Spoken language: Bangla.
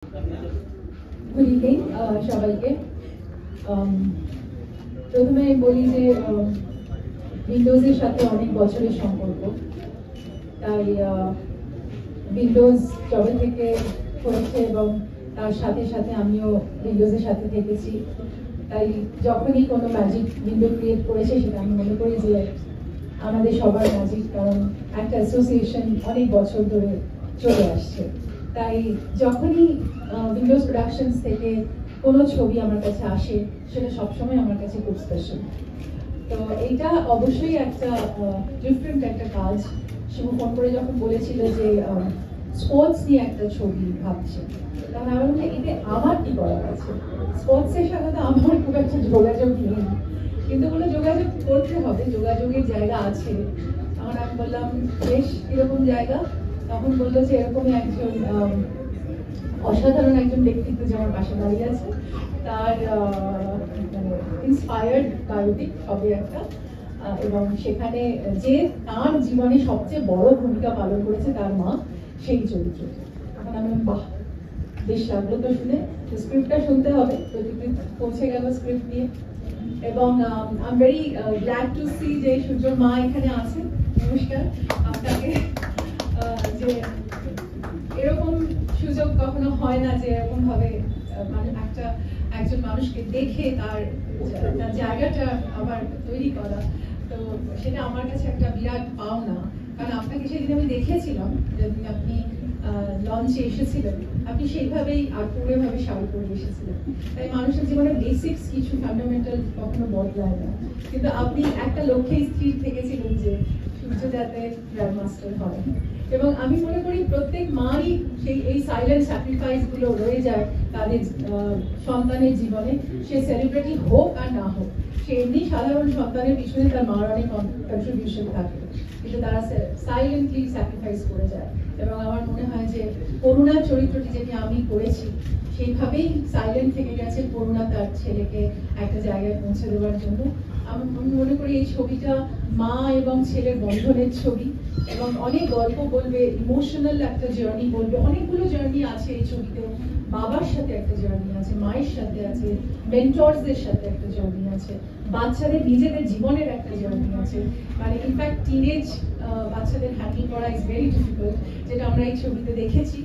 গুড ইভিনিং সবাইকে। প্রথমে বলি যে উইন্ডোজের সাথে অনেক বছরের সম্পর্ক, তাই উইন্ডোজ যবে থেকে হয়েছে এবং তার সাথে সাথে আমিও উইন্ডোজের সাথে থেকেছি, তাই যখনই কোনো ম্যাজিক উইন্ডো ক্রিয়েট করেছে সেটা আমি মনে করি যে আমাদের সবার ম্যাজিক, কারণ একটা অ্যাসোসিয়েশন অনেক বছর ধরে চলে আসছে। তাই যখনই উইন্ডোজ প্রোডাকশনস থেকে কোনো ছবি আমার কাছে আসে সেটা সবসময় আমার কাছে খুব স্পেশাল। তো এইটা অবশ্যই একটা ডিফারেন্ট একটা কাজ। শিবু ফোন করে যখন বলেছিল যে স্পোর্টস নিয়ে একটা ছবি ভাবছে, তখন আমি বললাম এতে আমার কি করার আছে, স্পোর্টসের সাথে তো আমার খুব একটা যোগাযোগ নেই, কিন্তু বলে যোগাযোগ করতে হবে, যোগাযোগের জায়গা আছে। তখন আমি বললাম বেশ এরকম জায়গা। তখন বললো যে এরকমই একজন অসাধারণ একজন ব্যক্তিত্ব যে আমার পাশে দাঁড়িয়ে আছে, তার ইন্সপায়ার্ড বায়োপিক হবে একটা, এবং সেখানে যে তার জীবনে সবচেয়ে বড় ভূমিকা পালন করেছে তার মা, সেই চরিত্র। তখন আমি বাহ, বেশ লাগলো তো শুনে। স্ক্রিপ্টটা শুনতে হবে, প্রতিদিন পৌঁছে গেল স্ক্রিপ্ট নিয়ে, এবং I am very glad to see যে সূর্যর মা এখানে আছেন। নমস্কার আপনাকে। যে এরকম সুযোগ কখনো হয় না যে এরকম ভাবে একজন মানুষকে দেখে তার জায়গাটা আবার তৈরি করা, তো সেটা আমার কাছে একটা বিরাট পাওনা। কারণ আপনাকে সেদিন আমি দেখেছিলাম, যেদিন আপনি লঞ্চে এসেছিলেন, আপনি সেইভাবেই আগ্রহীভাবে শাড়ি পরে এসেছিলেন। তাই মানুষের জীবনে বেসিক্স কিছু ফান্ডামেন্টাল কখনো বদলায় না, কিন্তু আপনি একটা লক্ষ্যে স্থির থেকেছিলেন যে সূর্য যাতে গ্র্যান্ডমাস্টার হয়। এবং আমি মনে করি প্রত্যেক মারই এই সাইলেন্ট স্যাক্রিফাইস গুলো রয়ে যায় তাদের সন্তানের জীবনে, সে সেলিব্রিটি হোক আর না হোক, সে এমনি সাধারণ সন্তানের পিছনে তার মার অনেক কন্ট্রিবিউশন থাকে, কিন্তু তারা সাইলেন্টলি স্যাক্রিফাইস করে যায়। এবং আমার মনে হয় যে করুণার চরিত্রটি যেটি আমি করেছি, সেইভাবেই সাইলেন্ট থেকে গেছে করুণা তার ছেলেকে একটা জায়গায় পৌঁছে দেওয়ার জন্য। আমি মনে করি এই ছবিটা মা এবং ছেলের বন্ধনের ছবি, এবং অনেক গল্প বলবে, ইমোশনাল একটা জার্নি বলবে। অনেকগুলো জার্নি আছে এই ছবিতে, বাবার সাথে একটা জার্নি আছে, মায়ের সাথে আছে, মেন্টরসদের সাথে একটা জার্নি আছে, বাচ্চাদের নিজেদের জীবনের একটা জার্নি আছে। মানে ইনফ্যাক্ট টিনেজ বাচ্চাদের হ্যান্ডেল করা ইজ ভেরি ডিফিকাল্ট, যেটা আমরা এই ছবিতে দেখেছি।